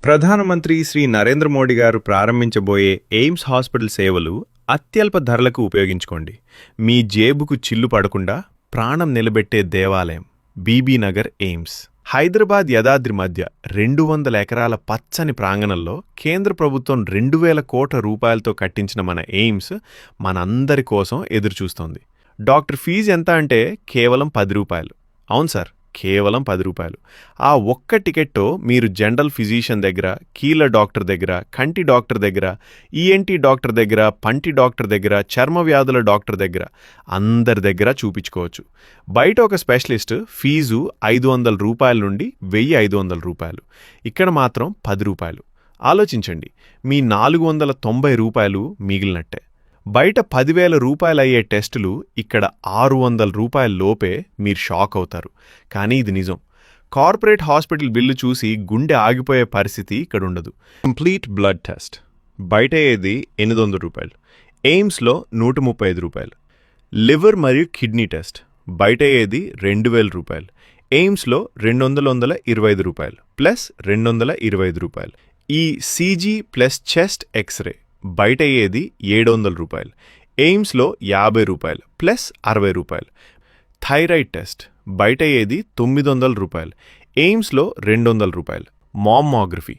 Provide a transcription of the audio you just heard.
ప్రధానమంత్రి శ్రీ నరేంద్ర మోడీ గారు ప్రారంభించబోయే AIIMS hospital సేవలు అత్యల్ప ధరలకు ఉపయోగించుకోండి. మీ జేబుకు చిల్లు పడకుండా ప్రాణం నిలబెట్టే దేవాలయం బీబీ నగర్ ఎయిమ్స్. హైదరాబాద్ యాదాద్రి మధ్య 200 ఎకరాల పచ్చని ప్రాంగణంలో కేంద్ర ప్రభుత్వం 2000 కోట్ల రూపాయలతో కట్టించిన మన ఎయిమ్స్ మనందరి కోసం ఎదురుచూస్తోంది. డాక్టర్ ఫీజు ఎంత అంటే కేవలం 10 రూపాయలు. అవును సార్, కేవలం 10 రూపాయలు. ఆ ఒక్క టికెట్తో మీరు జనరల్ ఫిజిషియన్ దగ్గర, కీళ్ళ డాక్టర్ దగ్గర, కంటి డాక్టర్ దగ్గర, ఈఎన్టీ డాక్టర్ దగ్గర, పంటి డాక్టర్ దగ్గర, చర్మ వ్యాధుల డాక్టర్ దగ్గర అందరి దగ్గర చూపించుకోవచ్చు. బయట ఒక స్పెషలిస్ట్ ఫీజు 500 రూపాయల నుండి 1500 రూపాయలు. ఇక్కడ మాత్రం 10 రూపాయలు. ఆలోచించండి, మీ 490 రూపాయలు మిగిలినట్టే. బయట 10,000 రూపాయలయ్యే టెస్టులు ఇక్కడ 600 రూపాయల లోపే మీరు షాక్ అవుతారు. కానీ ఇది నిజం. కార్పొరేట్ హాస్పిటల్ బిల్లు చూసి గుండె ఆగిపోయే పరిస్థితి ఇక్కడుండదు. కంప్లీట్ బ్లడ్ టెస్ట్ బయట ఏది 800 రూపాయలు, ఎయిమ్స్లో 135 రూపాయలు. లివర్ మరియు కిడ్నీ టెస్ట్ బయట ఏది 2000 రూపాయలు, ఎయిమ్స్లో 225 రూపాయలు ప్లస్ 225 రూపాయలు. ఈ సీజీ ప్లస్ చెస్ట్ ఎక్స్రే బయట ఏది 700 రూపాయలు, ఎయిమ్స్లో 50 రూపాయలు ప్లస్ 60 రూపాయలు. థైరాయిడ్ టెస్ట్ బయట ఏది 900 రూపాయలు, ఎయిమ్స్లో 200 రూపాయలు. మామ్మోగ్రఫీ